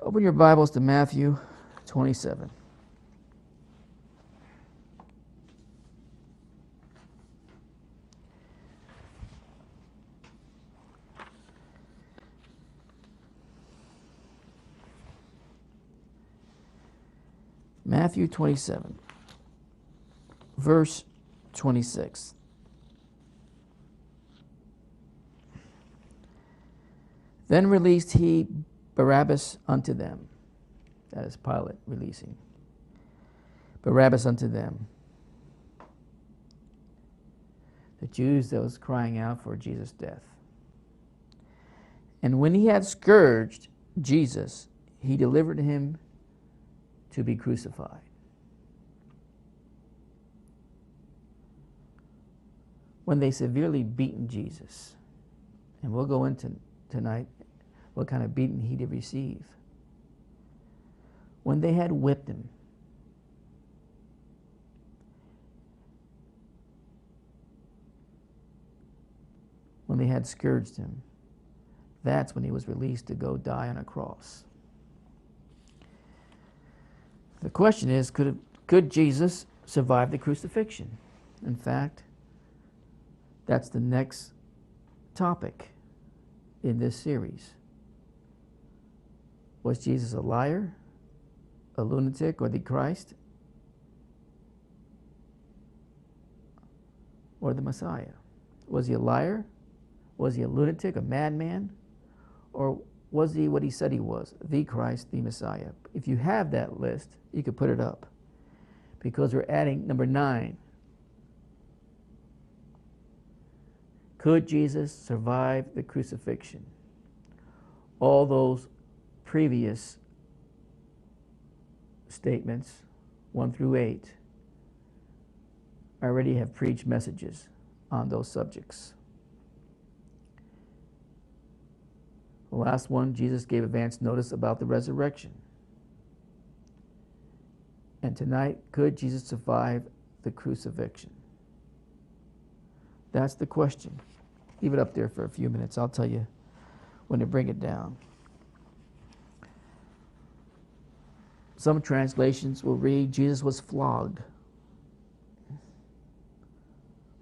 Open your Bibles to Matthew 27. Matthew 27, verse 26. Then released he Barabbas unto them. That is Pilate releasing Barabbas unto them. The Jews that was crying out for Jesus' death. And when he had scourged Jesus, he delivered him to be crucified. When they severely beaten Jesus, and we'll go into tonight what kind of beating he did receive. When they had whipped him, when they had scourged him, that's when he was released to go die on a cross. The question is, could Jesus survive the crucifixion? In fact, that's the next topic in this series. Was Jesus a liar, a lunatic, or the Christ, or the Messiah? Was he a liar? Was he a lunatic, a madman? Or was he what he said he was, the Christ, the Messiah? If you have that list, you could put it up, because we're adding number 9. Could Jesus survive the crucifixion? All those previous statements, 1 through 8, already have preached messages on those subjects. The last one, Jesus gave advance notice about the resurrection. And tonight, could Jesus survive the crucifixion? That's the question. Leave it up there for a few minutes. I'll tell you when to bring it down. Some translations will read, Jesus was flogged.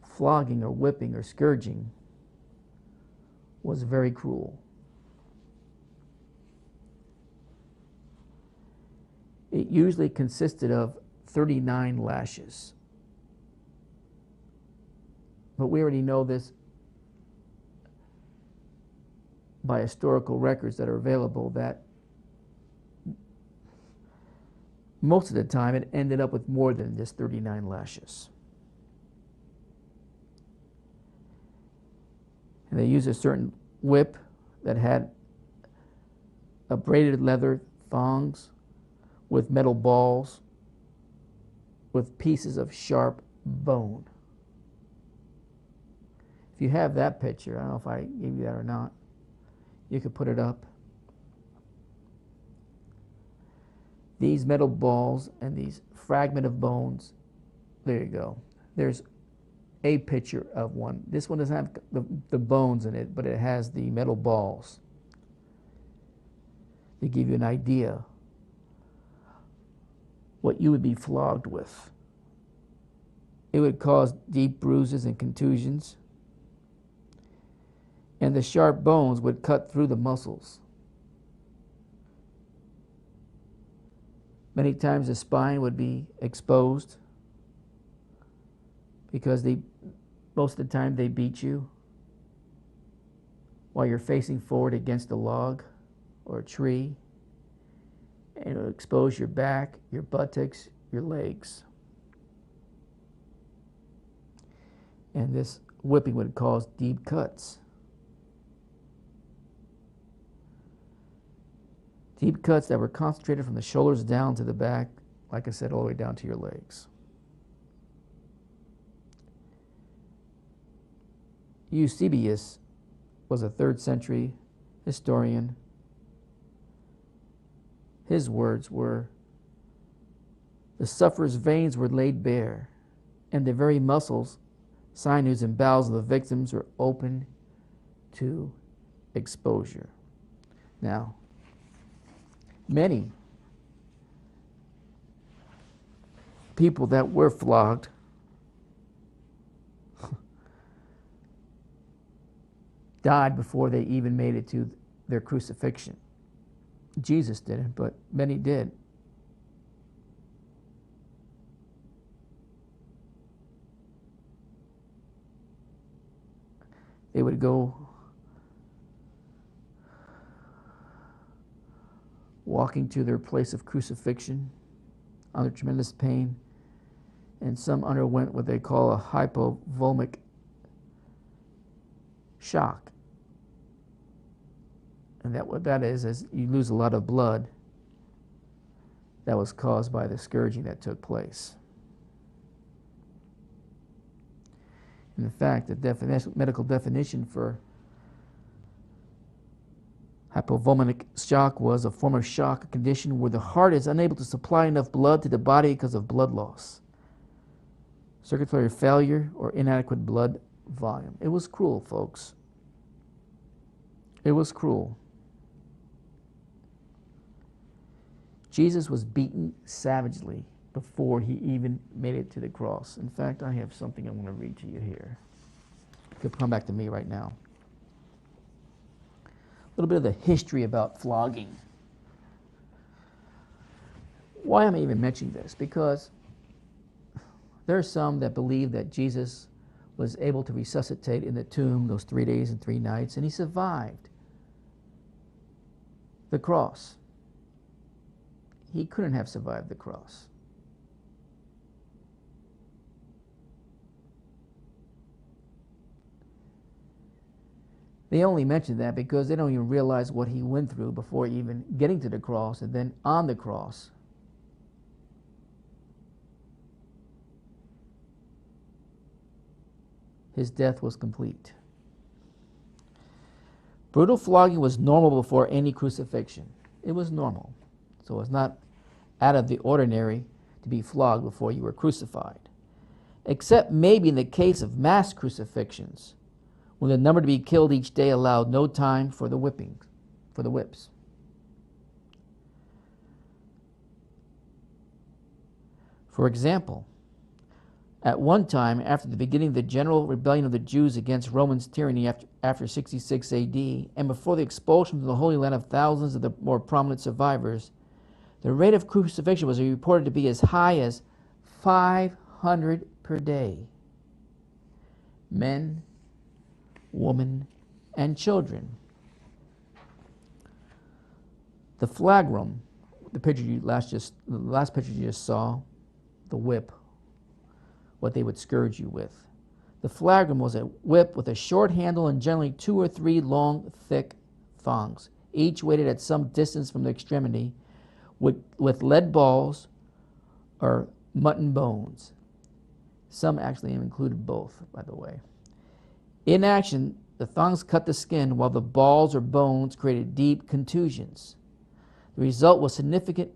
Flogging or whipping or scourging was very cruel. It usually consisted of 39 lashes. But we already know this by historical records that are available, that most of the time it ended up with more than just 39 lashes. And they used a certain whip that had a braided leather thongs with metal balls with pieces of sharp bone. If you have that picture, I don't know if I gave you that or not, you could put it up. These metal balls and these fragment of bones, there you go. There's a picture of one. This one doesn't have the bones in it, but it has the metal balls to give you an idea what you would be flogged with. It would cause deep bruises and contusions, and the sharp bones would cut through the muscles. Many times the spine would be exposed because most of the time they beat you while you're facing forward against a log or a tree, and it would expose your back, your buttocks, your legs. And this whipping would cause deep cuts. Deep cuts that were concentrated from the shoulders down to the back, like I said, all the way down to your legs. Eusebius was a 3rd century historian. His words were, "The sufferer's veins were laid bare, and the very muscles, sinews, and bowels of the victims were open to exposure." Now, Many people that were flogged died before they even made it to their crucifixion. Jesus didn't, but many did. They would go walking to their place of crucifixion under tremendous pain, and some underwent what they call a hypovolemic shock. And that what that is you lose a lot of blood that was caused by the scourging that took place. And in fact, the medical definition for hypovolemic shock was a form of shock, a condition where the heart is unable to supply enough blood to the body because of blood loss, circulatory failure, or inadequate blood volume. It was cruel, folks. It was cruel. Jesus was beaten savagely before he even made it to the cross. In fact, I have something I want to read to you here. You could come back to me right now. A little bit of the history about flogging. Why am I even mentioning this? Because there are some that believe that Jesus was able to resuscitate in the tomb those 3 days and 3 nights, and he survived the cross. He couldn't have survived the cross. They only mention that because they don't even realize what he went through before even getting to the cross, and then on the cross. His death was complete. Brutal flogging was normal before any crucifixion. It was normal. So it's not out of the ordinary to be flogged before you were crucified. Except maybe in the case of mass crucifixions, when the number to be killed each day allowed no time for the whipping, for the whips. For example, at one time, after the beginning of the general rebellion of the Jews against Roman tyranny after 66 AD, and before the expulsion from the Holy Land of thousands of the more prominent survivors, the rate of crucifixion was reported to be as high as 500 per day. Men, women, and children. The flagrum, the last picture you just saw, the whip, what they would scourge you with. The flagrum was a whip with a short handle and generally 2 or 3 long, thick thongs, each weighted at some distance from the extremity, with lead balls or mutton bones. Some actually included both, by the way. In action, the thongs cut the skin while the balls or bones created deep contusions. The result was significant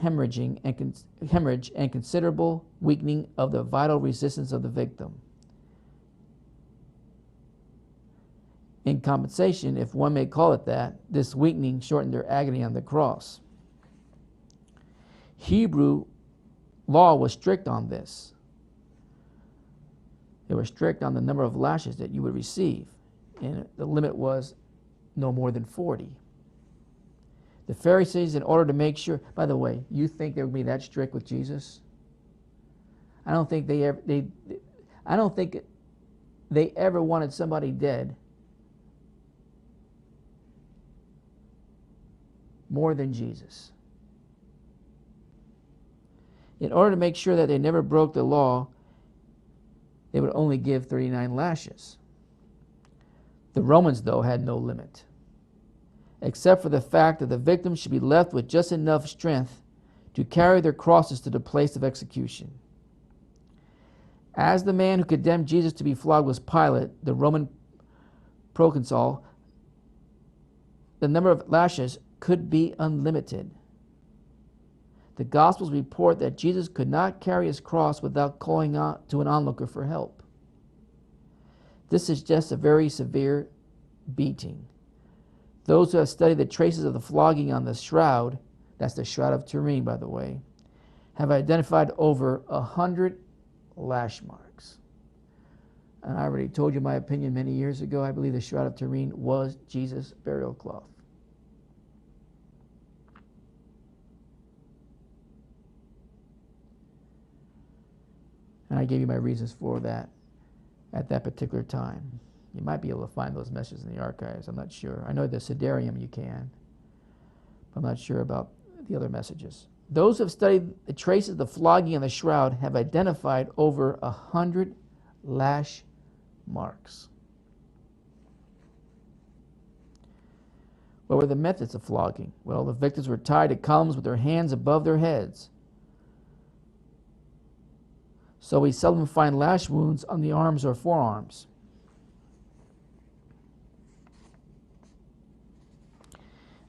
hemorrhage and considerable weakening of the vital resistance of the victim. In compensation, if one may call it that, this weakening shortened their agony on the cross. Hebrew law was strict on this. They were strict on the number of lashes that you would receive, and the limit was no more than 40. The Pharisees, in order to make sure, by the way, you think they would be that strict with Jesus? I don't think they ever wanted somebody dead more than Jesus. In order to make sure that they never broke the law, they would only give 39 lashes. The Romans, though, had no limit, except for the fact that the victims should be left with just enough strength to carry their crosses to the place of execution. As the man who condemned Jesus to be flogged was Pilate, the Roman proconsul, the number of lashes could be unlimited. The Gospels report that Jesus could not carry his cross without calling out to an onlooker for help. This is just a very severe beating. Those who have studied the traces of the flogging on the shroud that's the Shroud of Turin, by the way, have identified over 100 lash marks. And I already told you my opinion many years ago. I believe the Shroud of Turin was Jesus' burial cloth. And I gave you my reasons for that at that particular time. You might be able to find those messages in the archives. I'm not sure. I know the Sidarium you can. But I'm not sure about the other messages. Those who have studied the traces of the flogging and the shroud have identified over 100 lash marks. What were the methods of flogging? Well, the victims were tied to columns with their hands above their heads. So we seldom find lash wounds on the arms or forearms.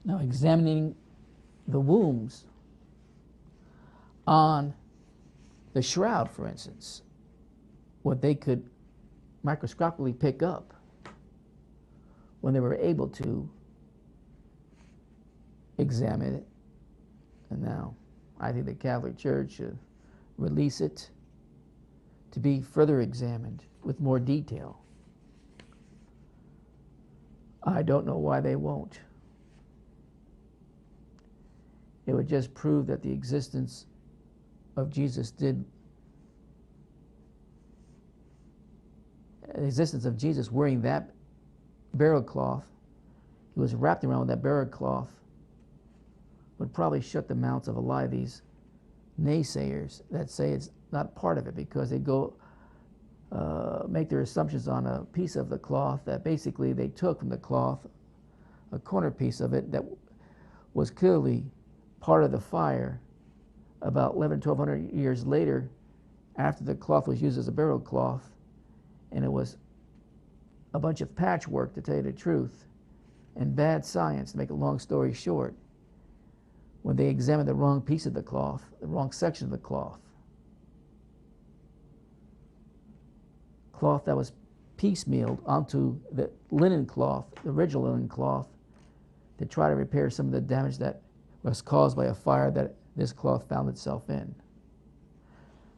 Now, examining the wounds on the shroud, for instance, what they could microscopically pick up when they were able to examine it. And now I think the Catholic Church should release it to be further examined with more detail. I don't know why they won't. It would just prove that the existence of Jesus wearing that burial cloth, he was wrapped around with that burial cloth, would probably shut the mouths of a lot of these naysayers that say it's not part of it, because they go make their assumptions on a piece of the cloth that basically they took from the cloth, a corner piece of it that was clearly part of the fire about 1,100 years later, after the cloth was used as a burial cloth, and it was a bunch of patchwork, to tell you the truth, and bad science, to make a long story short, when they examined the wrong piece of the cloth, the wrong section of the cloth that was piecemealed onto the linen cloth, the original linen cloth, to try to repair some of the damage that was caused by a fire that this cloth found itself in.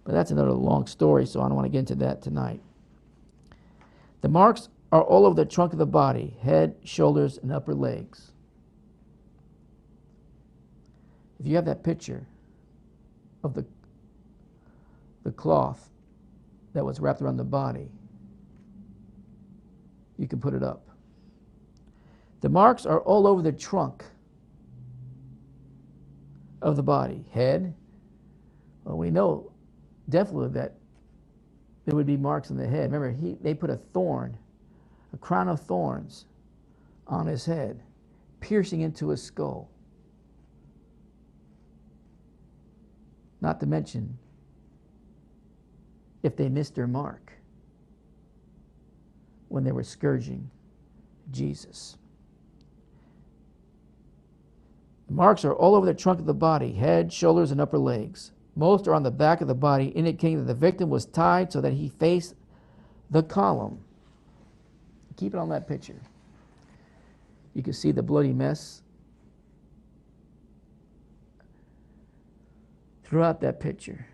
But that's another long story, so I don't want to get into that tonight. The marks are all over the trunk of the body, head, shoulders, and upper legs. If you have that picture of the cloth that was wrapped around the body, you can put it up. The marks are all over the trunk of the body. Head, well, we know definitely that there would be marks on the head. Remember, they put a crown of thorns on his head, piercing into his skull. Not to mention, if they missed their mark when they were scourging Jesus. The marks are all over the trunk of the body, head, shoulders, and upper legs. Most are on the back of the body, indicating that the victim was tied so that he faced the column. Keep it on that picture. You can see the bloody mess throughout that picture,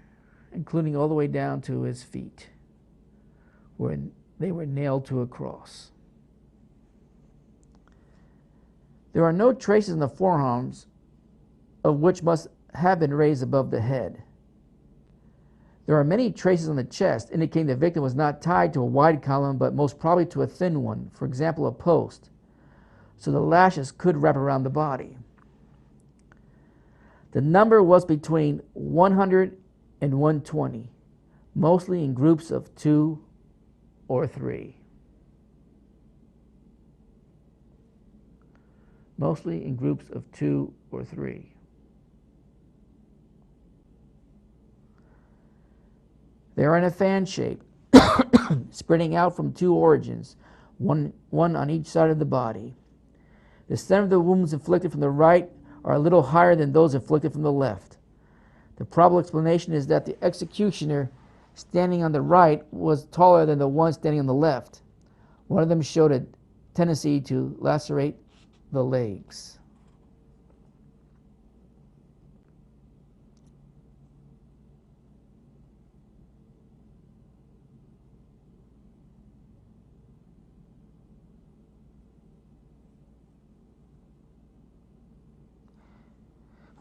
including all the way down to his feet, where they were nailed to a cross. There are no traces in the forearms, of which must have been raised above the head. There are many traces on the chest, indicating the victim was not tied to a wide column, but most probably to a thin one, for example, a post, so the lashes could wrap around the body. The number was between 100 and 120, mostly in groups of 2 or 3. Mostly in groups of 2 or 3. They are in a fan shape, spreading out from 2 origins, one on each side of the body. The center of the wounds inflicted from the right are a little higher than those inflicted from the left. The probable explanation is that the executioner standing on the right was taller than the one standing on the left. One of them showed a tendency to lacerate the legs.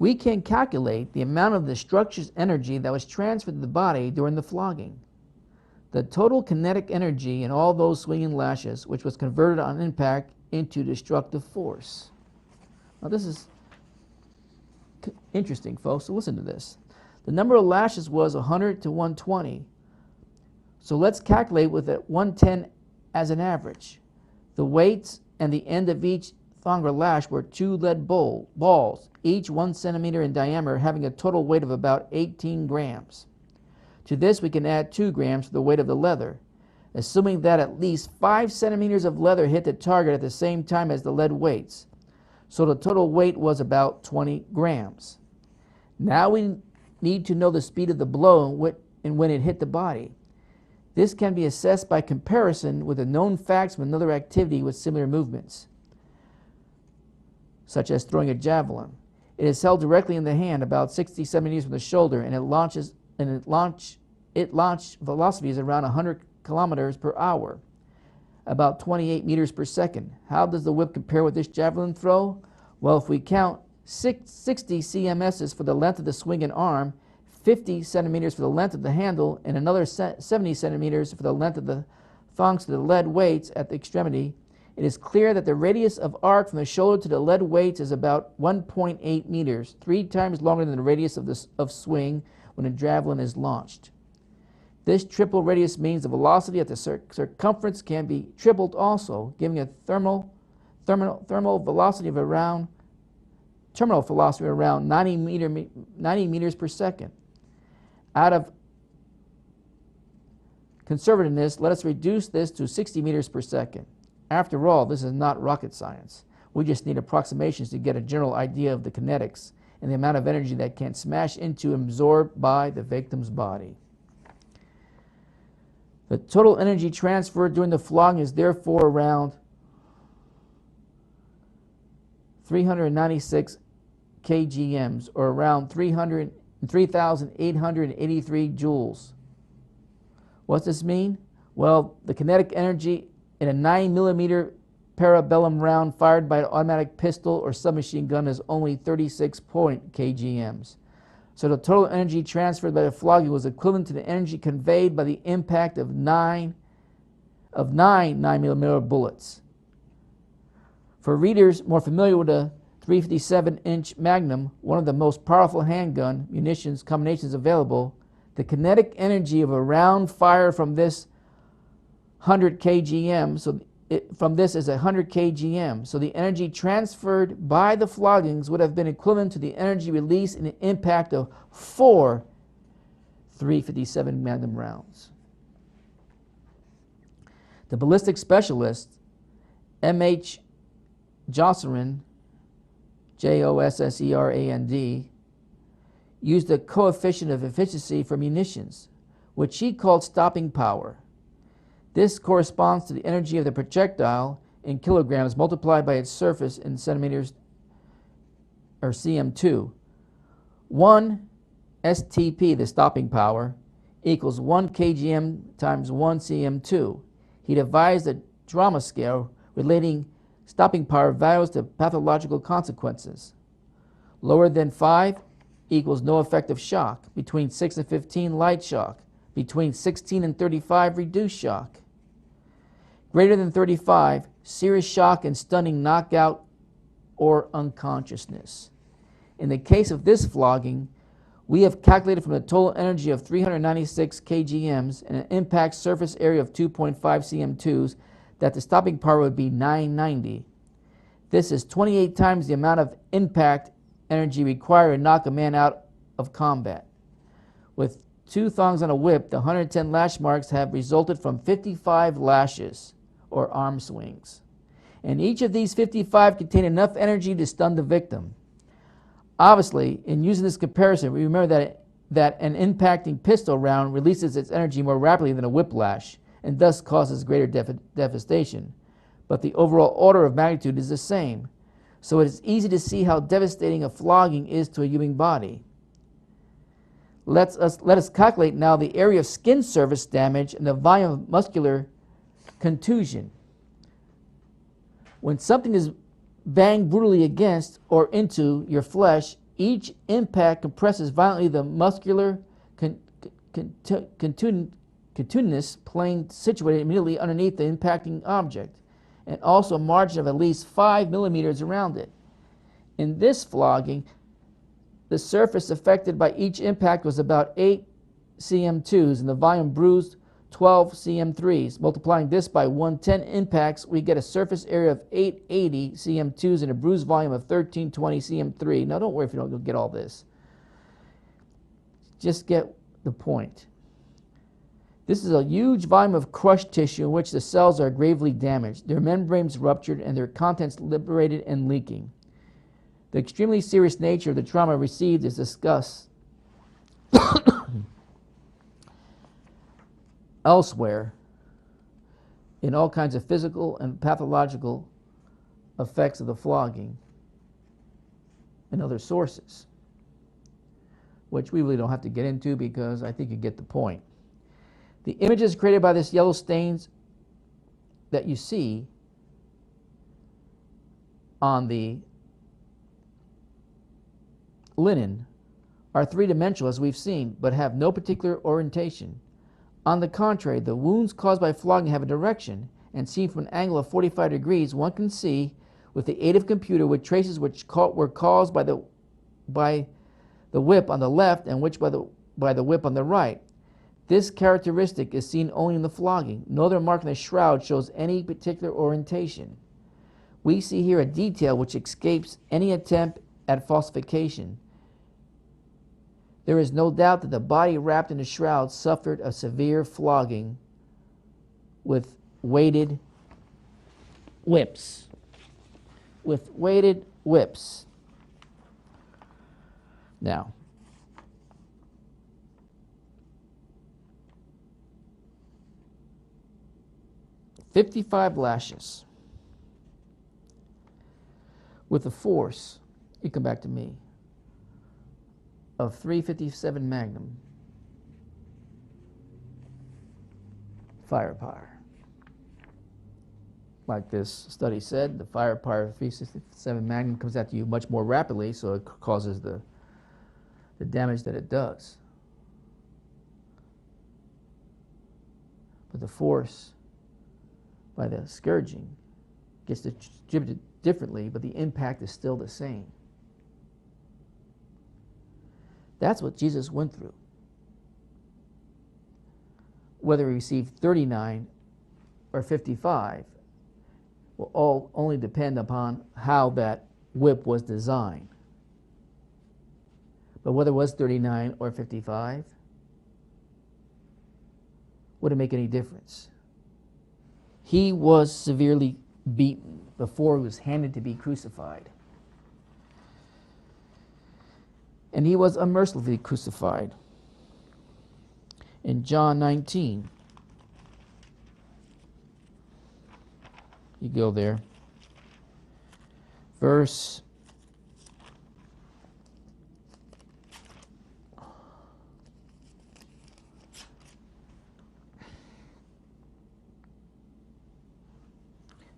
we can calculate the amount of the structure's energy that was transferred to the body during the flogging. The total kinetic energy in all those swinging lashes, which was converted on impact into destructive force. Now this is interesting, folks, so listen to this. The number of lashes was 100 to 120. So let's calculate with it 110 as an average. The weights and the end of each thong or lash were 2 lead balls, each 1 centimeter in diameter, having a total weight of about 18 grams. To this we can add 2 grams for the weight of the leather, assuming that at least 5 centimeters of leather hit the target at the same time as the lead weights. So the total weight was about 20 grams. Now we need to know the speed of the blow and when it hit the body. This can be assessed by comparison with the known facts from another activity with similar movements, such as throwing a javelin. It is held directly in the hand about 60 centimeters from the shoulder, and its launch velocity is around 100 kilometers per hour, about 28 meters per second. How does the whip compare with this javelin throw? Well, if we count 60 cms's for the length of the swing and arm, 50 centimeters for the length of the handle, and another 70 centimeters for the length of the thongs to the lead weights at the extremity, it is clear that the radius of arc from the shoulder to the lead weights is about 1.8 meters, 3 times longer than the radius of swing when a javelin is launched. This triple radius means the velocity at the circumference can be tripled also, giving a terminal velocity of around 90 meters per second. Out of conservativeness, let us reduce this to 60 meters per second. After all, this is not rocket science. We just need approximations to get a general idea of the kinetics and the amount of energy that can smash into and absorbed by the victim's body. The total energy transferred during the flogging is therefore around 396 kgms, or around 3,883 joules. What's this mean? Well, the kinetic energy in a 9 millimeter parabellum round fired by an automatic pistol or submachine gun is only 36 kgms. So the total energy transferred by the flogging was equivalent to the energy conveyed by the impact of nine 9mm bullets. For readers more familiar with a 357-inch Magnum, one of the most powerful handgun munitions combinations available, the kinetic energy of a round fired from this 100 kgm, from this is 100 kgm. So the energy transferred by the floggings would have been equivalent to the energy released in the impact of 4 357 Magnum rounds. The ballistic specialist, M.H. Josserand, Josserand, used a coefficient of efficiency for munitions, which he called stopping power. This corresponds to the energy of the projectile in kilograms multiplied by its surface in centimeters, or cm2. 1 STP, the stopping power, equals 1 kgm times 1 cm2. He devised a drama scale relating stopping power values to pathological consequences. Lower than 5 equals no effective shock. Between 6 and 15, light shock. Between 16 and 35, reduced shock. Greater than 35, serious shock and stunning knockout or unconsciousness. In the case of this flogging, we have calculated from the total energy of 396 kgms and an impact surface area of 2.5 cm2s that the stopping power would be 990. This is 28 times the amount of impact energy required to knock a man out of combat. With 2 thongs on a whip, the 110 lash marks have resulted from 55 lashes, or arm swings. And each of these 55 contain enough energy to stun the victim. Obviously, in using this comparison, we remember that an impacting pistol round releases its energy more rapidly than a whiplash, and thus causes greater devastation. But the overall order of magnitude is the same. So it is easy to see how devastating a flogging is to a human body. Let us calculate now the area of skin surface damage and the volume of muscular contusion. When something is banged brutally against or into your flesh, Each impact compresses violently the muscular continuous plane situated immediately underneath the impacting object, and also a margin of at least 5 millimeters around it. In this flogging, the surface affected by each impact was about 8 cm2s, and the volume bruised 12 cm3s. Multiplying this by 110 impacts, we get a surface area of 880 cm2s and a bruised volume of 1320 cm3. Now, don't worry if you don't get all this. Just get the point. This is a huge volume of crushed tissue in which the cells are gravely damaged, their membranes ruptured, and their contents liberated and leaking. The extremely serious nature of the trauma received is discussed elsewhere in all kinds of physical and pathological effects of the flogging and other sources, which we really don't have to get into because I think you get the point. The images created by this yellow stains that you see on the linen are three-dimensional, as we've seen, but have no particular orientation. On the contrary, the wounds caused by flogging have a direction, and seen from an angle of 45 degrees, one can see, with the aid of a computer, which traces which were caused by the whip on the left and which by the whip on the right. This characteristic is seen only in the flogging. No other mark in the shroud shows any particular orientation. We see here a detail which escapes any attempt at falsification. There is no doubt that the body wrapped in the shroud suffered a severe flogging with weighted whips. Now, "55 lashes with the force," you come back to me, "of 357 Magnum firepower." Like this study said, the firepower of 357 Magnum comes at you much more rapidly, so it causes the damage that it does. But the force by the scourging gets distributed differently, but the impact is still the same. That's what Jesus went through. Whether he received 39 or 55 will all only depend upon how that whip was designed. But whether it was 39 or 55, would it make any difference? He was severely beaten before he was handed to be crucified. And he was unmercifully crucified. In John 19, you go there, verse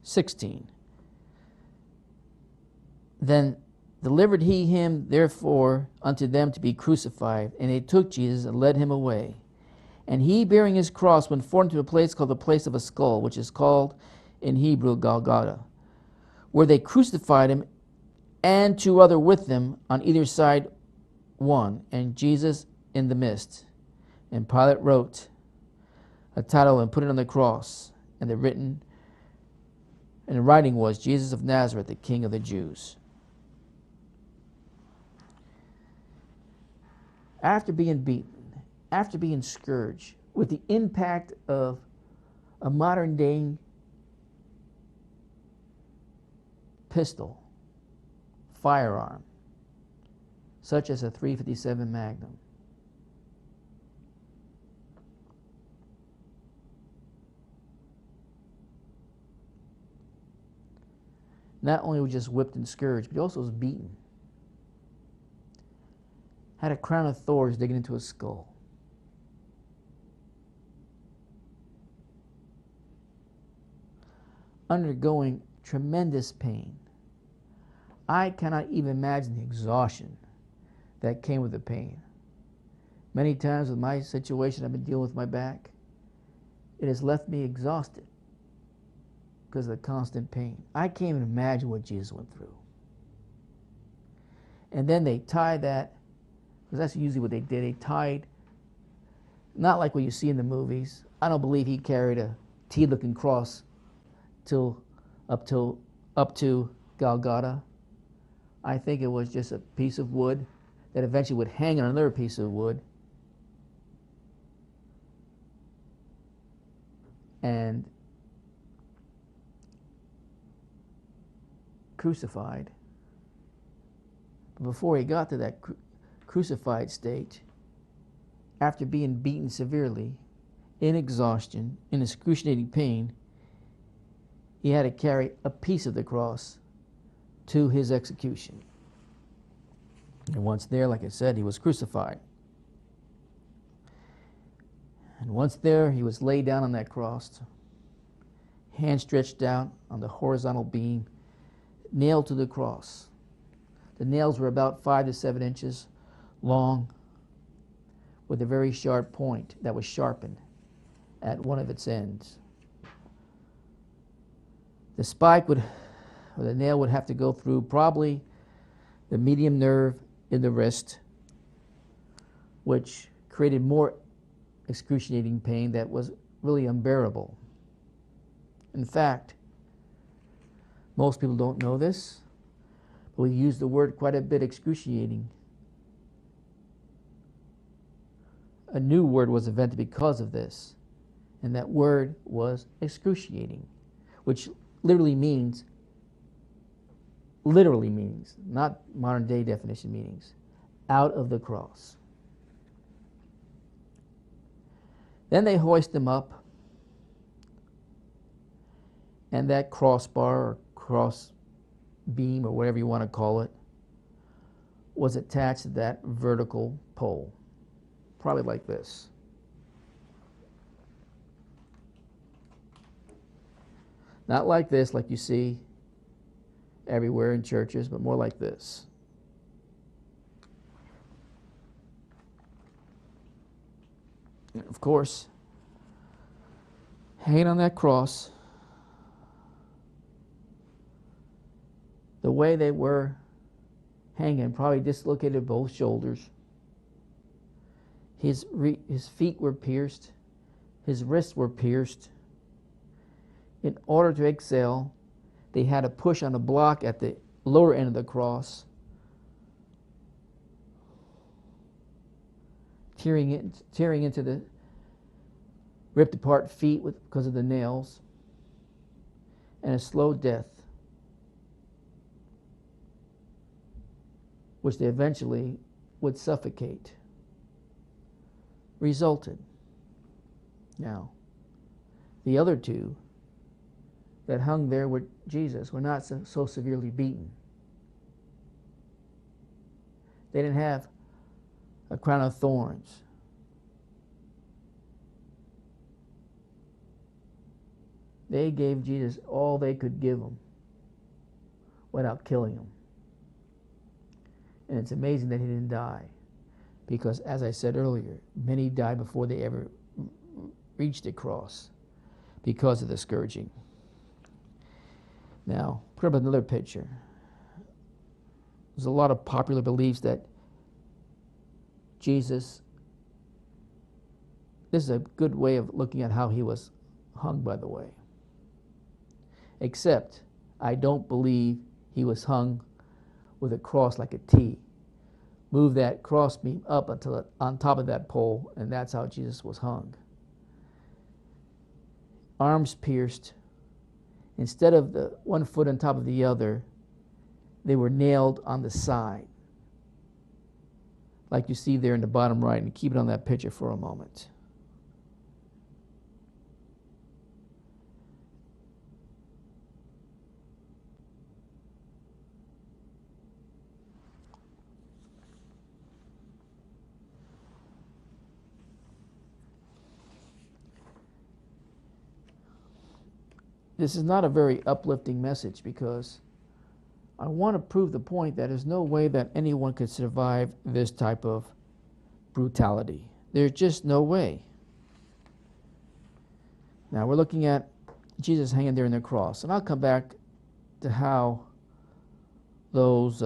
16. "Then delivered he him therefore unto them to be crucified, and they took Jesus and led him away. And he, bearing his cross, went forth to a place called the place of a skull, which is called in Hebrew Golgotha, where they crucified him, and two other with them, on either side one, and Jesus in the midst. And Pilate wrote a title and put it on the cross, and the writing was, Jesus of Nazareth, the King of the Jews." After being beaten, after being scourged, with the impact of a modern day pistol, firearm, such as a .357 Magnum, not only was just whipped and scourged, but he also was beaten. Had a crown of thorns digging into his skull. Undergoing tremendous pain. I cannot even imagine the exhaustion that came with the pain. Many times with my situation, I've been dealing with my back. It has left me exhausted because of the constant pain. I can't even imagine what Jesus went through. And then they tie that, because that's usually what they did. They tied, not like what you see in the movies. I don't believe he carried a T-looking cross up to Golgotha. I think it was just a piece of wood that eventually would hang on another piece of wood and crucified. But before he got to that crucified state, after being beaten severely, in exhaustion, in excruciating pain, he had to carry a piece of the cross to his execution. And once there, like I said, he was crucified. And once there, he was laid down on that cross, hands stretched out on the horizontal beam, nailed to the cross. The nails were about 5 to 7 inches long, with a very sharp point that was sharpened at one of its ends. The spike or the nail would have to go through probably the medium nerve in the wrist, which created more excruciating pain that was really unbearable. In fact, most people don't know this, but we use the word quite a bit, excruciating. A new word was invented because of this, and that word was excruciating, which literally means, not modern day definition meanings, out of the cross. Then they hoist him up, and that crossbar or cross beam or whatever you want to call it was attached to that vertical pole, probably like this. Not like this, like you see everywhere in churches, but more like this. And of course, hanging on that cross, the way they were hanging, probably dislocated both shoulders. His feet were pierced. His wrists were pierced. In order to exhale, they had to push on a block at the lower end of the cross, tearing into the ripped apart feet because of the nails, and a slow death, which they eventually would suffocate, resulted. Now, the other two that hung there with Jesus were not so severely beaten. They didn't have a crown of thorns. They gave Jesus all they could give him without killing him. And it's amazing that he didn't die, because as I said earlier, many died before they ever reached the cross because of the scourging. Now, put up another picture. There's a lot of popular beliefs that Jesus, this is a good way of looking at how he was hung, by the way. Except, I don't believe he was hung with a cross like a T. Move that cross beam up until on top of that pole, and that's how Jesus was hung. Arms pierced. Instead of the one foot on top of the other, they were nailed on the side, like you see there in the bottom right, and keep it on that picture for a moment. This is not a very uplifting message, because I want to prove the point that there's no way that anyone could survive this type of brutality. There's just no way. Now we're looking at Jesus hanging there on the cross. And I'll come back to how those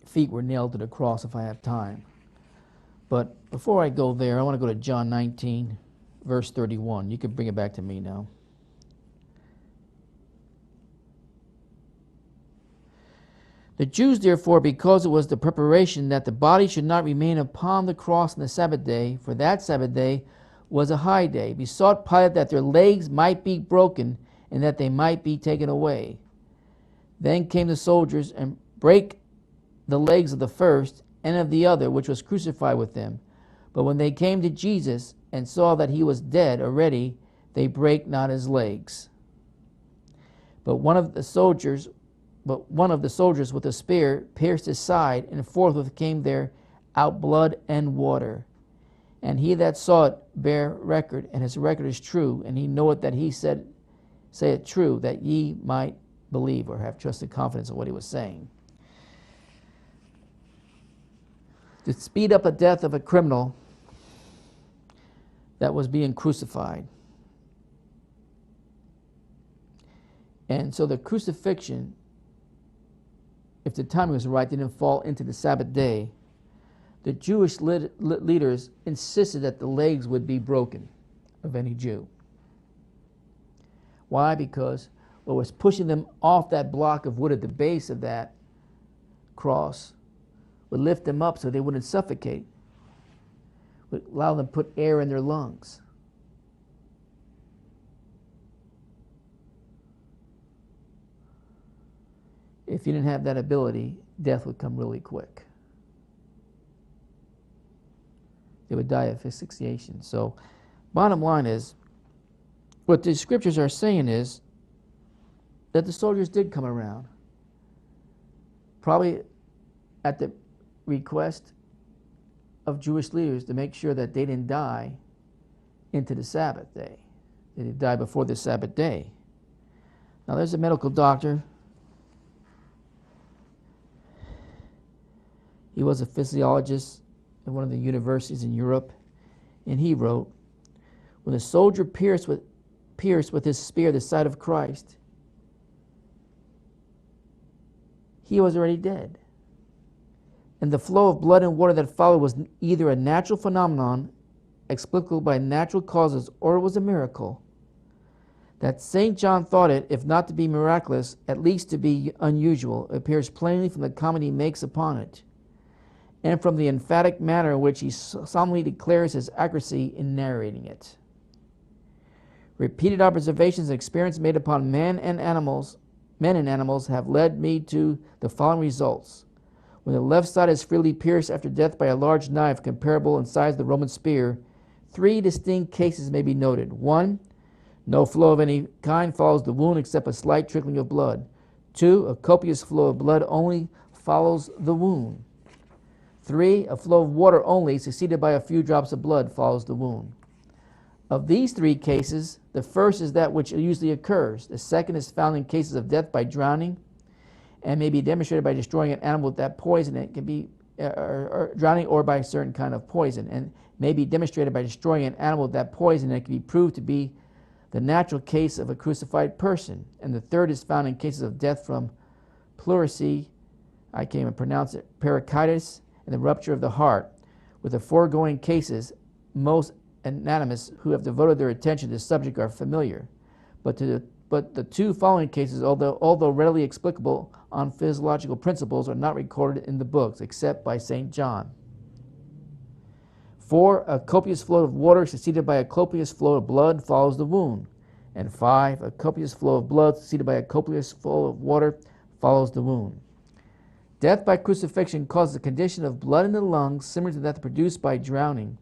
feet were nailed to the cross if I have time. But before I go there, I want to go to John 19, verse 31. You can bring it back to me now. The Jews, therefore, because it was the preparation that the body should not remain upon the cross on the Sabbath day, for that Sabbath day was a high day, besought Pilate that their legs might be broken and that they might be taken away. Then came the soldiers and brake the legs of the first and of the other, which was crucified with them. But when they came to Jesus and saw that he was dead already, they brake not his legs. But one of the soldiers with a spear pierced his side, and forthwith came there out blood and water. And he that saw it bare record, and his record is true, and he knoweth that he say it true, that ye might believe or have trusted confidence in what he was saying. To speed up the death of a criminal that was being crucified. And so the crucifixion, if the timing was right, didn't fall into the Sabbath day. The Jewish leaders insisted that the legs would be broken of any Jew. Why? Because what was pushing them off that block of wood at the base of that cross would lift them up so they wouldn't suffocate, would allow them to put air in their lungs. If you didn't have that ability, death would come really quick. They would die of asphyxiation. So, bottom line is, what the scriptures are saying is that the soldiers did come around, probably at the request of Jewish leaders to make sure that they didn't die into the Sabbath day. They didn't die before the Sabbath day. Now, there's a medical doctor. He was a physiologist at one of the universities in Europe, and he wrote, when the soldier pierced with his spear the side of Christ, he was already dead. And the flow of blood and water that followed was either a natural phenomenon explicable by natural causes, or it was a miracle. That St. John thought it, if not to be miraculous, at least to be unusual, appears plainly from the comment he makes upon it, and from the emphatic manner in which he solemnly declares his accuracy in narrating it. Repeated observations and experience made upon men and animals have led me to the following results. When the left side is freely pierced after death by a large knife comparable in size to the Roman spear, 3 distinct cases may be noted. 1, no flow of any kind follows the wound except a slight trickling of blood. 2, a copious flow of blood only follows the wound. 3, a flow of water only, succeeded by a few drops of blood, follows the wound. Of these 3 cases, the first is that which usually occurs. The second is found in cases of death by drowning, and may be demonstrated by destroying an animal with that poison. It can be or drowning or by a certain kind of poison, and may be demonstrated by destroying an animal with that poison, and it can be proved to be the natural case of a crucified person. And the third is found in cases of death from pleurisy, I can't even pronounce it, pericarditis, and the rupture of the heart. With the foregoing cases, most anatomists who have devoted their attention to the subject are familiar. But the 2 following cases, although readily explicable on physiological principles, are not recorded in the books, except by St. John. 4, a copious flow of water succeeded by a copious flow of blood follows the wound. And 5, a copious flow of blood succeeded by a copious flow of water follows the wound. Death by crucifixion causes a condition of blood in the lungs similar to that produced by drowning.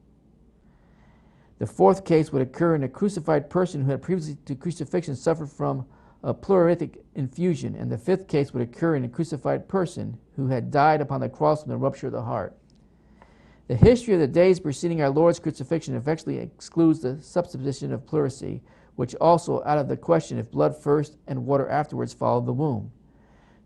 The 4th case would occur in a crucified person who had previously to crucifixion suffered from a pleuritic infusion, and the 5th case would occur in a crucified person who had died upon the cross from the rupture of the heart. The history of the days preceding our Lord's crucifixion effectively excludes the supposition of pleurisy, which also out of the question if blood first and water afterwards followed the womb.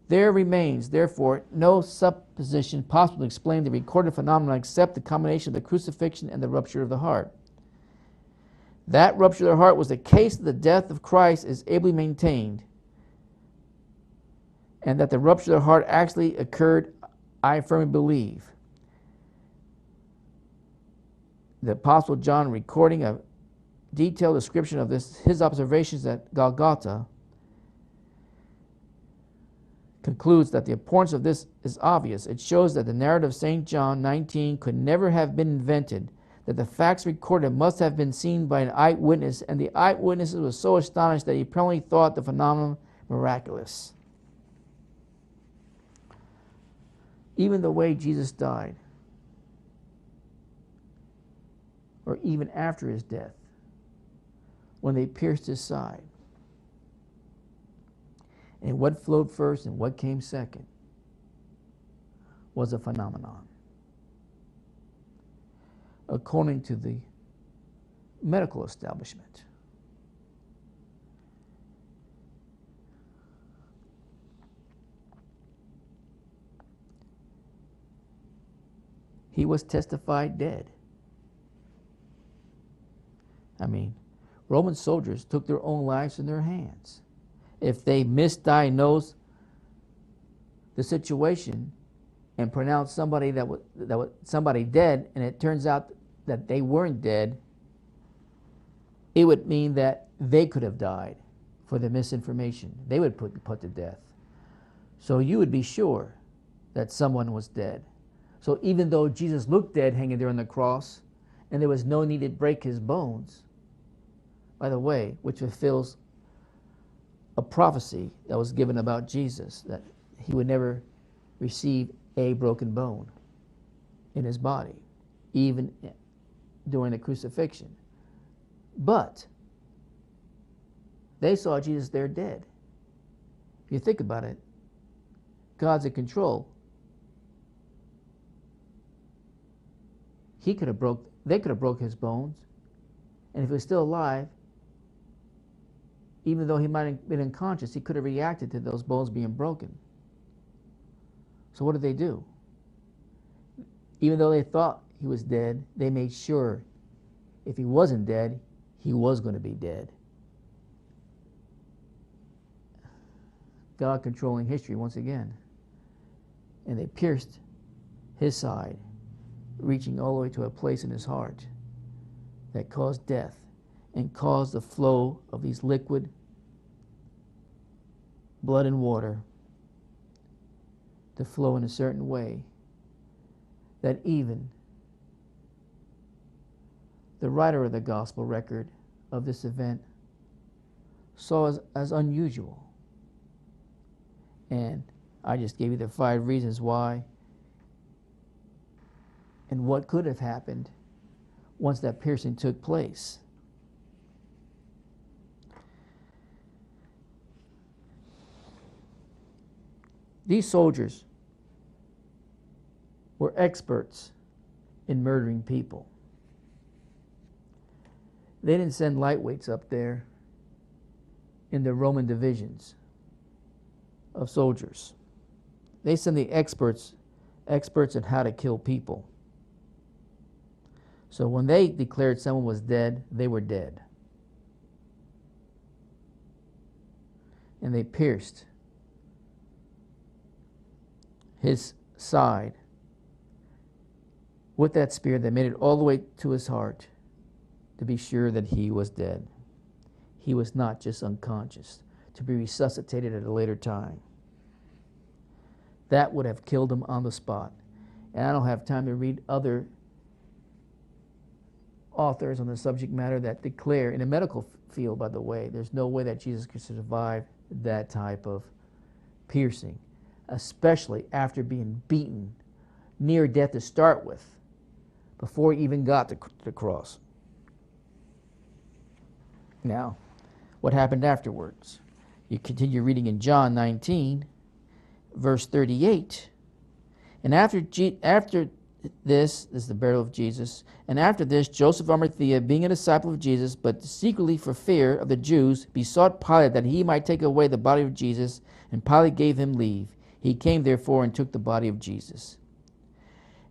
There remains, therefore, no supposition possible to explain the recorded phenomenon except the combination of the crucifixion and the rupture of the heart. That rupture of the heart was the case of the death of Christ is ably maintained, and that the rupture of the heart actually occurred, I firmly believe. The Apostle John, recording a detailed description of his observations at Golgotha, concludes that the importance of this is obvious. It shows that the narrative of St. John 19 could never have been invented, that the facts recorded must have been seen by an eyewitness, and the eyewitness was so astonished that he apparently thought the phenomenon miraculous. Even the way Jesus died, or even after his death, when they pierced his side, and what flowed first and what came second, was a phenomenon. According to the medical establishment. He was testified dead. Roman soldiers took their own lives in their hands. If they misdiagnosed the situation and pronounced somebody that was somebody dead, and it turns out that they weren't dead, it would mean that they could have died for the misinformation. They would put to death. So you would be sure that someone was dead. So even though Jesus looked dead hanging there on the cross, and there was no need to break his bones, by the way, which fulfills a prophecy that was given about Jesus, that he would never receive a broken bone in his body, even during the crucifixion. But they saw Jesus there dead. If you think about it, God's in control. They could have broke his bones, and if he was still alive, even though he might have been unconscious, he could have reacted to those bones being broken. So what did they do? Even though they thought he was dead, they made sure if he wasn't dead, he was going to be dead. God controlling history once again. And they pierced his side, reaching all the way to a place in his heart that caused death and caused the flow of these liquid blood and water to flow in a certain way that even the writer of the gospel record of this event saw as unusual. And I just gave you the 5 reasons why and what could have happened once that piercing took place. These soldiers were experts in murdering people. They didn't send lightweights up there in the Roman divisions of soldiers. They sent the experts in how to kill people. So when they declared someone was dead, they were dead. And they pierced his side with that spear that made it all the way to his heart to be sure that he was dead. He was not just unconscious, to be resuscitated at a later time. That would have killed him on the spot. And I don't have time to read other authors on the subject matter that declare, in the medical field, by the way, there's no way that Jesus could survive that type of piercing, especially after being beaten near death to start with, before he even got to the cross. Now, what happened afterwards? You continue reading in John 19, verse 38. And after This is the burial of Jesus. And after this, Joseph of Arimathea, being a disciple of Jesus, but secretly for fear of the Jews, besought Pilate that he might take away the body of Jesus, and Pilate gave him leave. He came therefore and took the body of Jesus.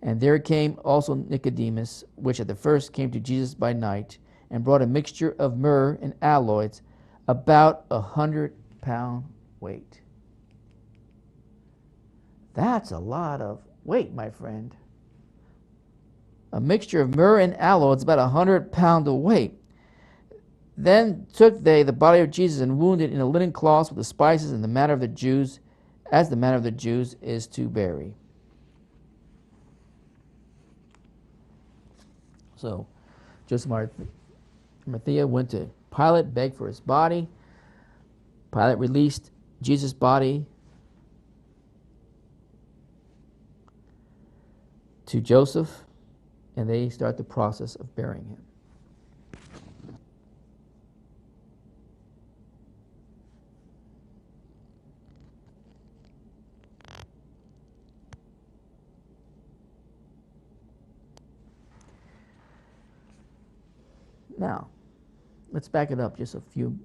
And there came also Nicodemus, which at the first came to Jesus by night, and brought a mixture of myrrh and aloes, about 100-pound weight. That's a lot of weight, my friend. A mixture of myrrh and aloes, about 100 pounds of weight. Then took they the body of Jesus and wounded in a linen cloth with the spices, in the manner of the Jews, as the manner of the Jews is to bury. So Joseph of Arimathea went to Pilate, begged for his body. Pilate released Jesus' body to Joseph, and they start the process of burying him. Now, let's back it up just a few.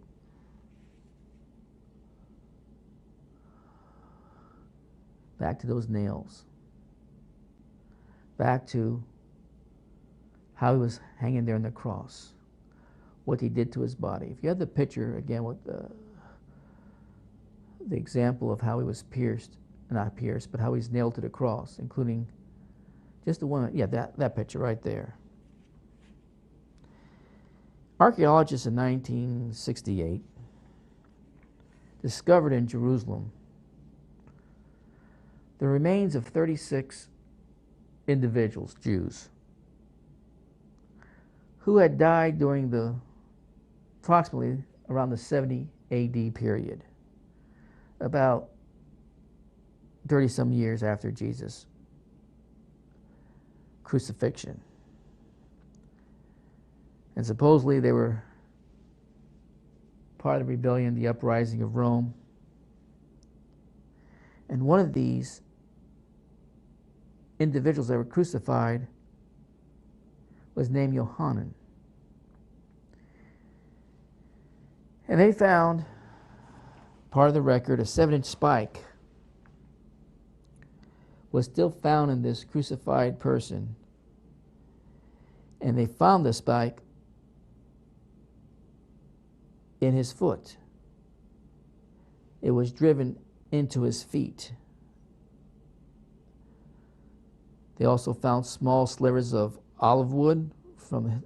Back to those nails. Back to how he was hanging there on the cross. What he did to his body. If you had the picture, again, with the example of how he was pierced, not pierced, but how he's nailed to the cross, including just the one, yeah, that picture right there. Archaeologists in 1968 discovered in Jerusalem the remains of 36 individuals, Jews, who had died during the approximately around the 70 AD period, about 30-some years after Jesus' crucifixion. And supposedly they were part of the rebellion, the uprising of Rome. And one of these individuals that were crucified was named Yohanan. And they found, part of the record, a 7-inch spike was still found in this crucified person. And they found the spike in his foot. It was driven into his feet. They also found small slivers of olive wood from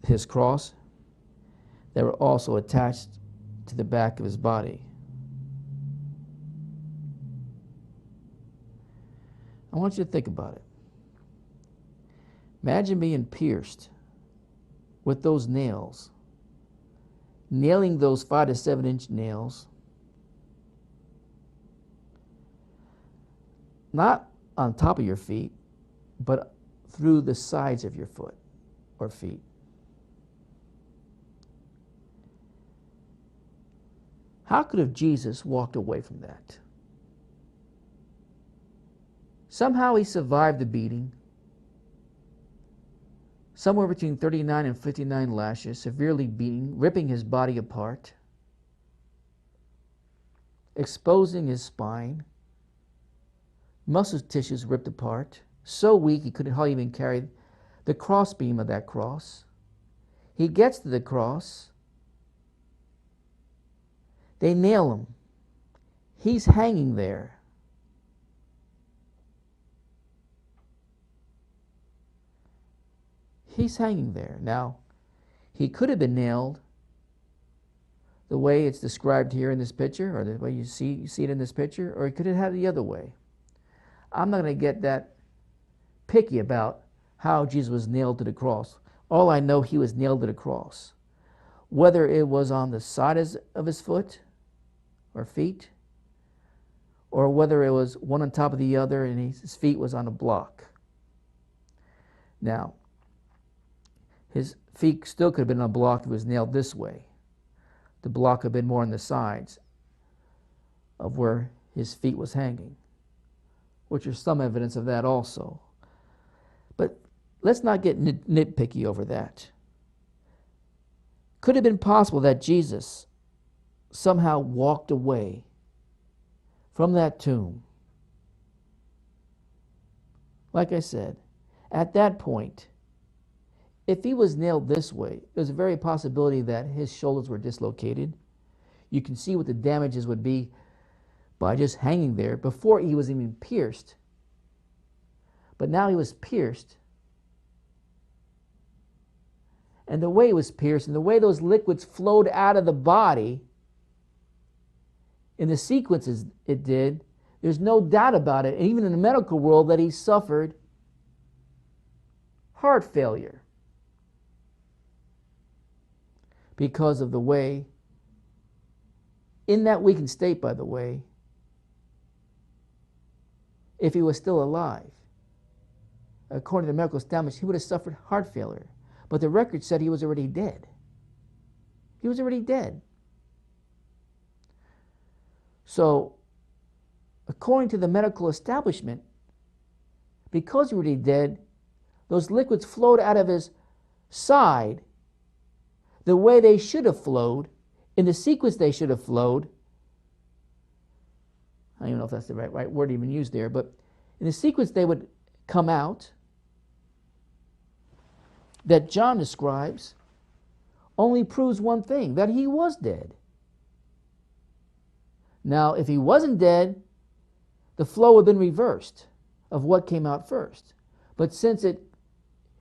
his cross that were also attached to the back of his body. I want you to think about it. Imagine being pierced with those nails, nailing those 5 to 7-inch nails, not on top of your feet, but through the sides of your foot or feet. How could have Jesus walked away from that? Somehow he survived the beating. Somewhere between 39 and 59 lashes, severely beating, ripping his body apart, exposing his spine, muscle tissues ripped apart, so weak he couldn't hardly even carry the crossbeam of that cross. He gets to the cross. They nail him. He's hanging there. He's hanging there. Now, he could have been nailed the way it's described here in this picture, or the way you see it in this picture, or he could have had it the other way. I'm not going to get that picky about how Jesus was nailed to the cross. All I know, he was nailed to the cross. Whether it was on the side of his foot or feet, or whether it was one on top of the other and his feet was on a block. Now, his feet still could have been on a block if it was nailed this way. The block could have been more on the sides of where his feet was hanging, which is some evidence of that also. But let's not get nitpicky over that. Could it have been possible that Jesus somehow walked away from that tomb? Like I said, at that point, if he was nailed this way, there's a very possibility that his shoulders were dislocated. You can see what the damages would be by just hanging there before he was even pierced. But now he was pierced. And the way he was pierced and the way those liquids flowed out of the body in the sequences it did, there's no doubt about it, and even in the medical world, that he suffered heart failure because of the way, in that weakened state, by the way, if he was still alive, according to the medical establishment, he would have suffered heart failure. But the record said he was already dead. He was already dead. So, according to the medical establishment, because he was already dead, those liquids flowed out of his side the way they should have flowed, in the sequence they should have flowed. I don't even know if that's the right word to even use there, but in the sequence they would come out that John describes only proves one thing, that he was dead. Now, if he wasn't dead, the flow would have been reversed of what came out first. But since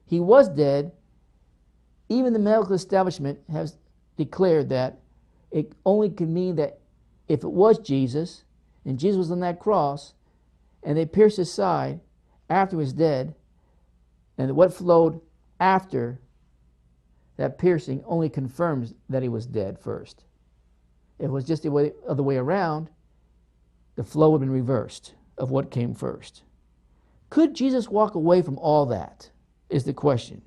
he was dead, even the medical establishment has declared that it only could mean that if it was Jesus, and Jesus was on that cross, and they pierced his side after he was dead, and what flowed after that piercing only confirms that he was dead first. If it was just the other way around, the flow would have been reversed of what came first. Could Jesus walk away from all is the question.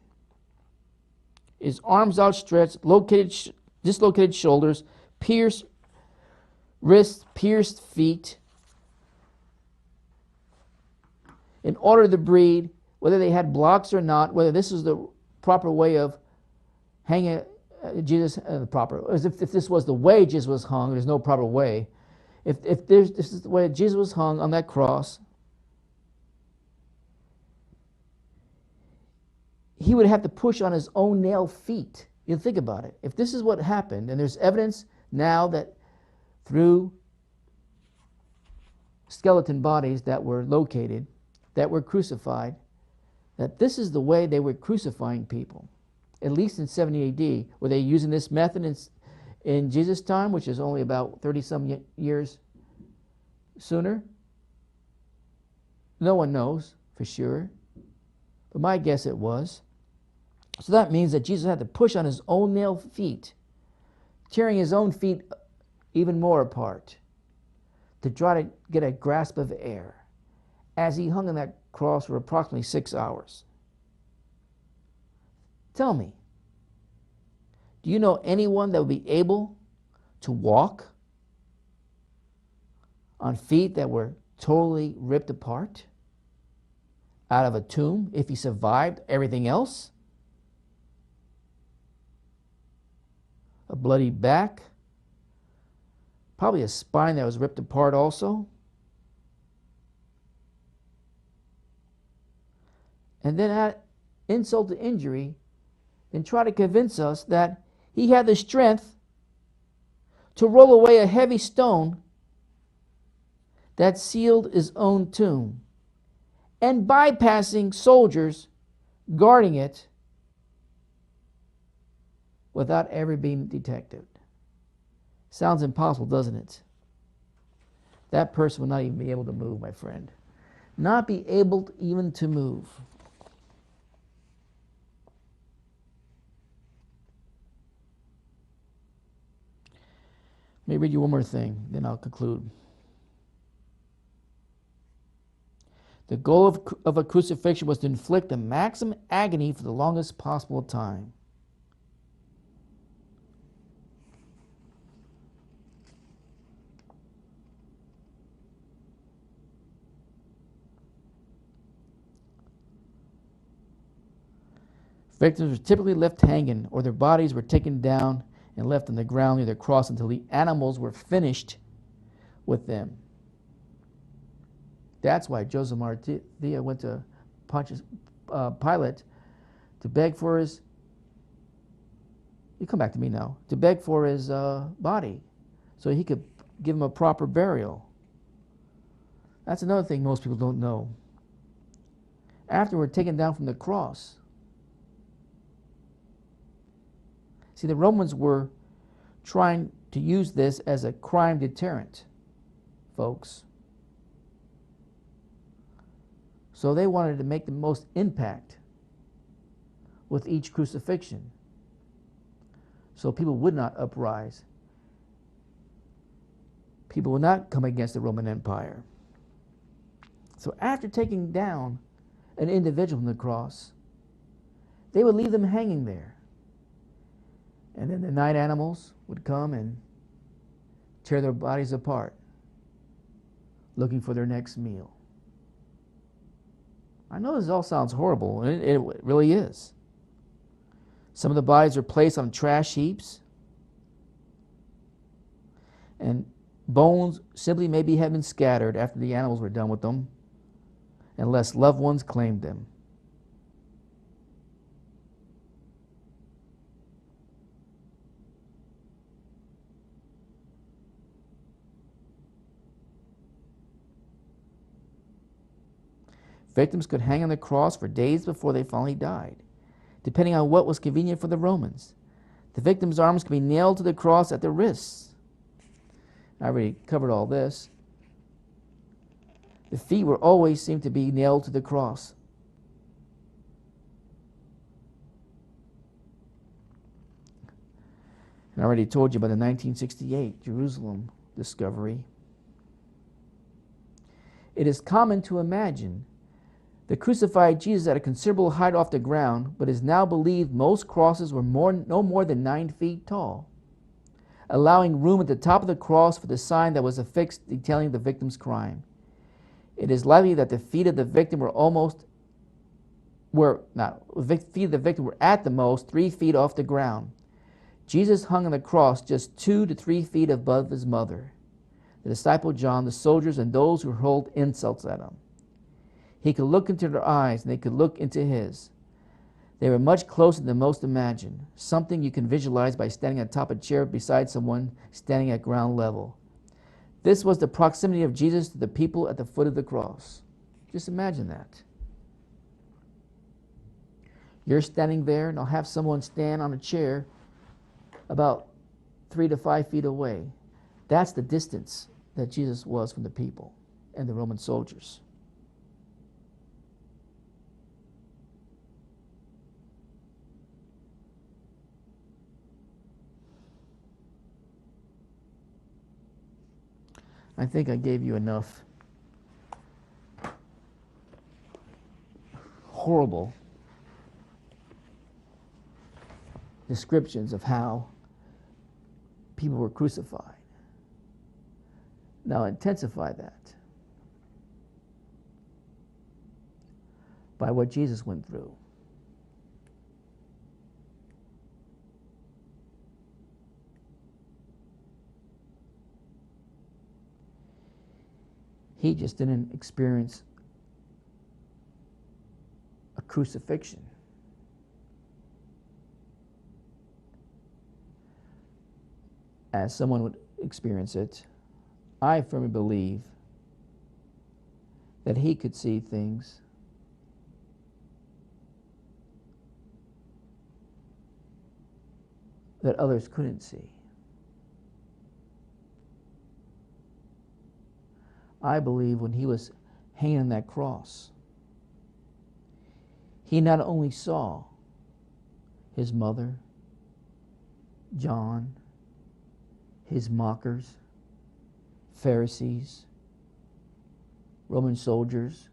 His arms outstretched, dislocated shoulders, pierced wrists, pierced feet, in order to breathe, whether they had blocks or not, whether this is the proper way of hanging Jesus, as if this was the way Jesus was hung, there's no proper way. If this is the way Jesus was hung on that cross, he would have to push on his own nailed feet. You think about it. If this is what happened, and there's evidence now that through skeleton bodies that were located, that were crucified, that this is the way they were crucifying people, at least in 70 AD. Were they using this method in Jesus' time, which is only about 30-some years sooner? No one knows for sure, but my guess it was. So that means that Jesus had to push on his own nailed feet, tearing his own feet even more apart to try to get a grasp of air as he hung on that cross for approximately 6 hours. Tell me, do you know anyone that would be able to walk on feet that were totally ripped apart out of a tomb if he survived everything else? A bloody back, probably a spine that was ripped apart also. And then add insult to injury, and try to convince us that he had the strength to roll away a heavy stone that sealed his own tomb, and bypassing soldiers guarding it without ever being detected. Sounds impossible, doesn't it? That person will not even be able to move, my friend. Not be able even to move. Let me read you one more thing, then I'll conclude. The goal of a crucifixion was to inflict the maximum agony for the longest possible time. Victims were typically left hanging, or their bodies were taken down and left on the ground near the cross until the animals were finished with them. That's why Joseph Maria went to Pilate to beg for his, you come back to me now, to beg for his body so he could give him a proper burial. That's another thing most people don't know. After we're taken down from the cross, see, the Romans were trying to use this as a crime deterrent, folks. So they wanted to make the most impact with each crucifixion, so people would not uprise. People would not come against the Roman Empire. So after taking down an individual from the cross, they would leave them hanging there. And then the night animals would come and tear their bodies apart, looking for their next meal. I know this all sounds horrible, and it really is. Some of the bodies are placed on trash heaps, and bones simply maybe have been scattered after the animals were done with them, unless loved ones claimed them. Victims could hang on the cross for days before they finally died, depending on what was convenient for the Romans. The victim's arms could be nailed to the cross at the wrists. I already covered all this. The feet were always seemed to be nailed to the cross. And I already told you about the 1968 Jerusalem discovery. It is common to imagine the crucified Jesus at a considerable height off the ground, but it is now believed most crosses were no more than 9 feet tall, allowing room at the top of the cross for the sign that was affixed detailing the victim's crime. It is likely that the feet of the victim were at the most 3 feet off the ground. Jesus hung on the cross just 2 to 3 feet above his mother, the disciple John, the soldiers, and those who hurled insults at him. He could look into their eyes, and they could look into his. They were much closer than most imagine, something you can visualize by standing atop a chair beside someone standing at ground level. This was the proximity of Jesus to the people at the foot of the cross. Just imagine that. You're standing there, and I'll have someone stand on a chair about 3 to 5 feet away. That's the distance that Jesus was from the people and the Roman soldiers. I think I gave you enough horrible descriptions of how people were crucified. Now intensify that by what Jesus went through. He just didn't experience a crucifixion. As someone would experience it, I firmly believe that he could see things that others couldn't see. I believe when he was hanging on that cross, he not only saw his mother, John, his mockers, Pharisees, Roman soldiers,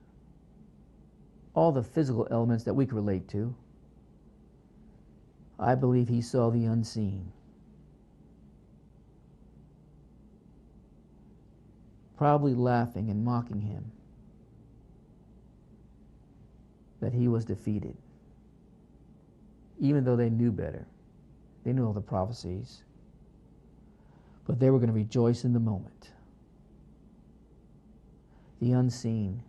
all the physical elements that we can relate to. I believe he saw the unseen. Probably laughing and mocking him that he was defeated. even though they knew better. They knew all the prophecies. But they were going to rejoice in the moment. The unseen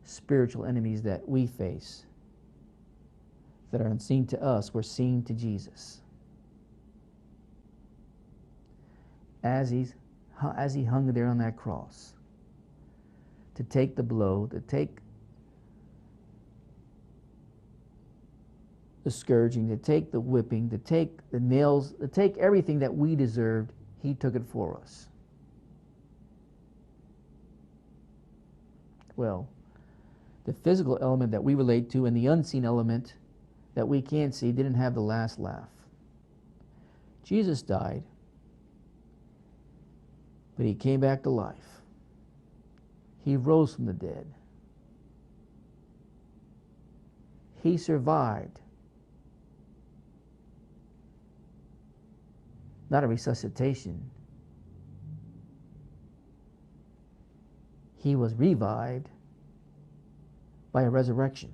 spiritual enemies that we face, that are unseen to us, were seen to Jesus. As he hung there on that cross, to take the blow, to take the scourging, to take the whipping, to take the nails, to take everything that we deserved, he took it for us. Well, the physical element that we relate to and the unseen element that we can't see didn't have the last laugh. Jesus died, but he came back to life. He rose from the dead. He survived. Not a resuscitation. He was revived by a resurrection.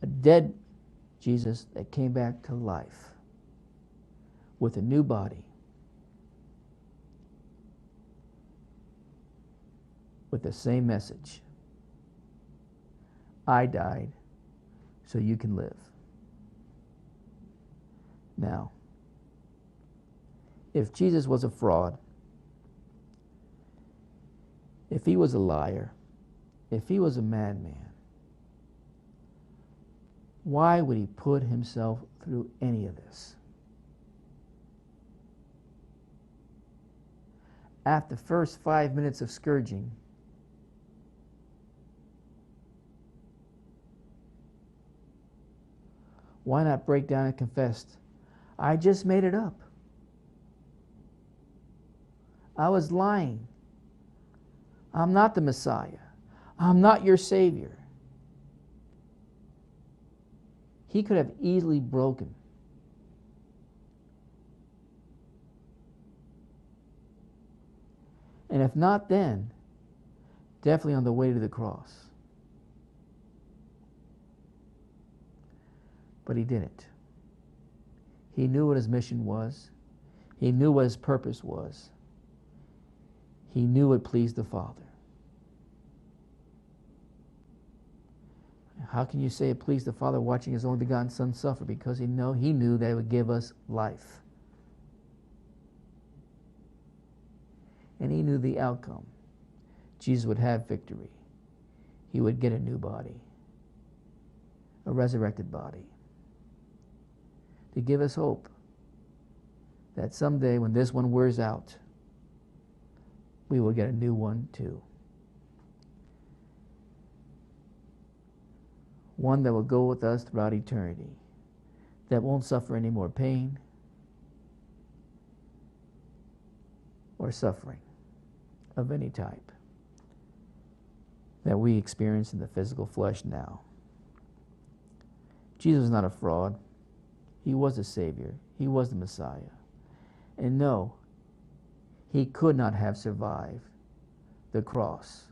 A dead Jesus that came back to life with a new body, with the same message. I died so you can live. Now, if Jesus was a fraud, if he was a liar, if he was a madman, why would he put himself through any of this? After the first 5 minutes of scourging, why not break down and confess, I just made it up. I was lying. I'm not the Messiah. I'm not your Savior. He could have easily broken. And if not then, definitely on the way to the cross. But he didn't. He knew what his mission was. He knew what his purpose was. He knew what pleased the Father. How can you say it pleased the Father watching his only begotten Son suffer? Because he knew that it would give us life. And he knew the outcome. Jesus would have victory. He would get a new body, a resurrected body, to give us hope that someday when this one wears out, we will get a new one too. One that will go with us throughout eternity, that won't suffer any more pain or suffering of any type that we experience in the physical flesh now. Jesus was not a fraud. He was a Savior. He was the Messiah. And no, he could not have survived the cross.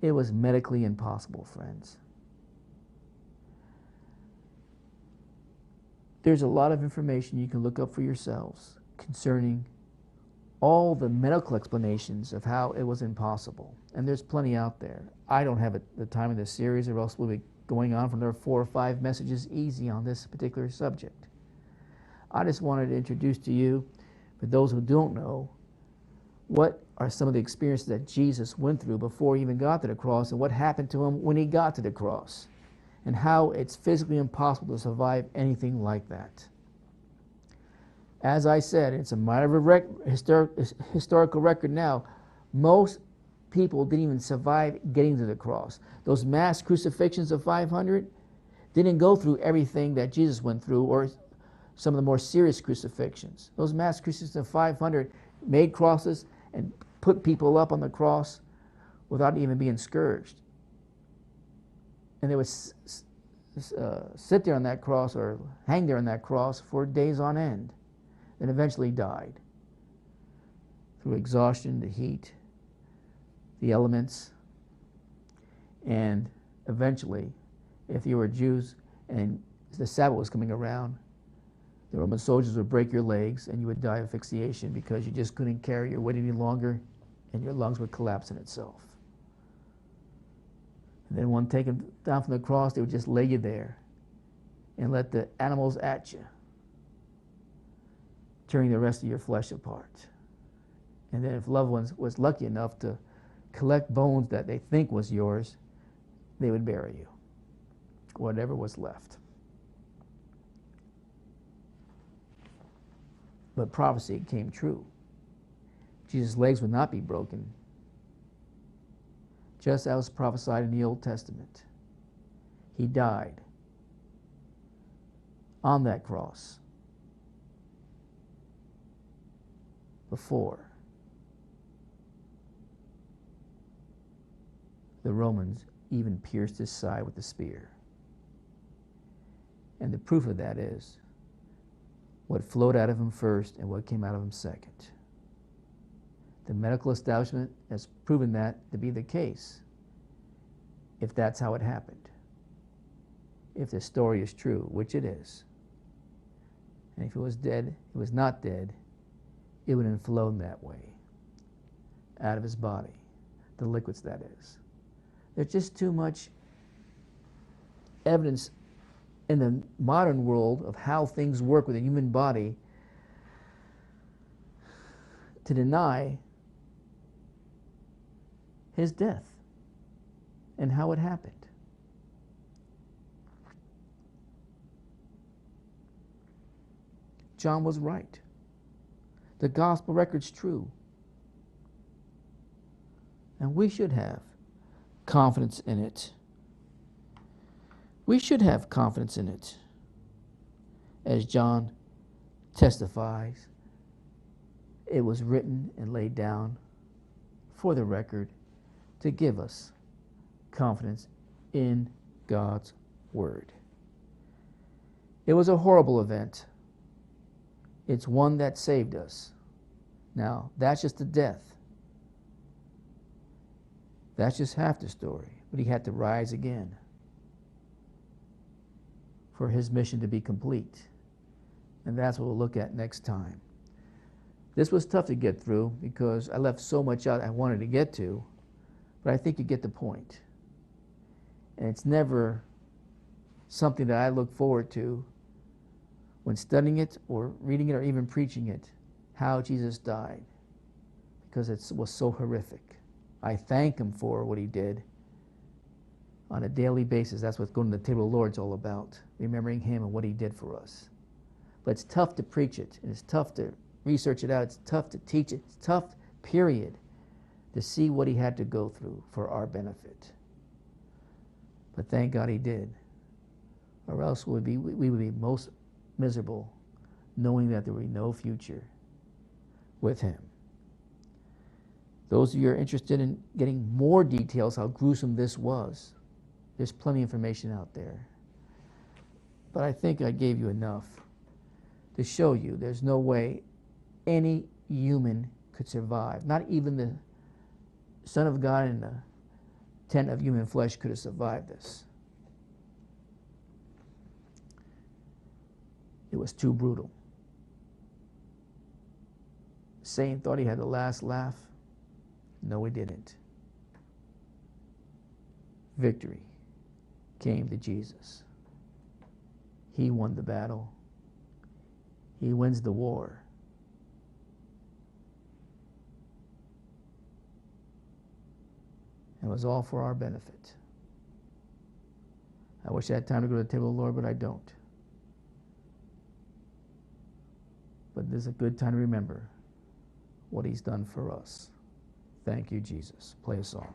It was medically impossible, friends. There's a lot of information you can look up for yourselves concerning all the medical explanations of how it was impossible. And there's plenty out there. I don't have the time of this series, or else we'll be going on from there 4 or 5 messages easy on this particular subject. I just wanted to introduce to you, for those who don't know, what are some of the experiences that Jesus went through before he even got to the cross, and what happened to him when he got to the cross, and how it's physically impossible to survive anything like that. As I said, it's a matter of historical record now. Most people didn't even survive getting to the cross. Those mass crucifixions of 500 didn't go through everything that Jesus went through, or some of the more serious crucifixions. Those mass crucifixions of 500 made crosses and put people up on the cross without even being scourged. And they would sit there on that cross or hang there on that cross for days on end, and eventually died through exhaustion, the heat, the elements, and eventually, if you were Jews and the Sabbath was coming around, the Roman soldiers would break your legs and you would die of asphyxiation because you just couldn't carry your weight any longer and your lungs would collapse in itself. And then when taken down from the cross, they would just lay you there and let the animals at you, tearing the rest of your flesh apart. And then if loved ones was lucky enough to collect bones that they think was yours, they would bury you, whatever was left. But prophecy came true. Jesus' legs would not be broken, just as was prophesied in the Old Testament. He died on that cross before the Romans even pierced his side with a spear. And the proof of that is what flowed out of him first and what came out of him second. The medical establishment has proven that to be the case, if that's how it happened. If the story is true, which it is. And if it was dead, it was not dead, it would have flown that way, out of his body, the liquids that is. There's just too much evidence in the modern world of how things work with the human body to deny his death and how it happened. John was right. The gospel record's true. And we should have confidence in it. We should have confidence in it. As John testifies, it was written and laid down for the record to give us confidence in God's word. It was a horrible event. It's one that saved us. Now, that's just the death. That's just half the story. But he had to rise again for his mission to be complete. And that's what we'll look at next time. This was tough to get through because I left so much out I wanted to get to, but I think you get the point. And it's never something that I look forward to when studying it or reading it or even preaching it, how Jesus died, because it was so horrific. I thank him for what he did on a daily basis. That's what going to the table of the Lord is all about, remembering him and what he did for us. But it's tough to preach it, and it's tough to research it out. It's tough to teach it. It's tough, period, to see what he had to go through for our benefit. But thank God he did, or else we would be most miserable knowing that there would be no future with him. Those of you who are interested in getting more details how gruesome this was, there's plenty of information out there. But I think I gave you enough to show you there's no way any human could survive. Not even the Son of God in the tent of human flesh could have survived this. It was too brutal. Satan thought he had the last laugh. No, he didn't. Victory came to Jesus. He won the battle. He wins the war. And it was all for our benefit. I wish I had time to go to the table of the Lord, but I don't. But this is a good time to remember what he's done for us. Thank you, Jesus. Play a song.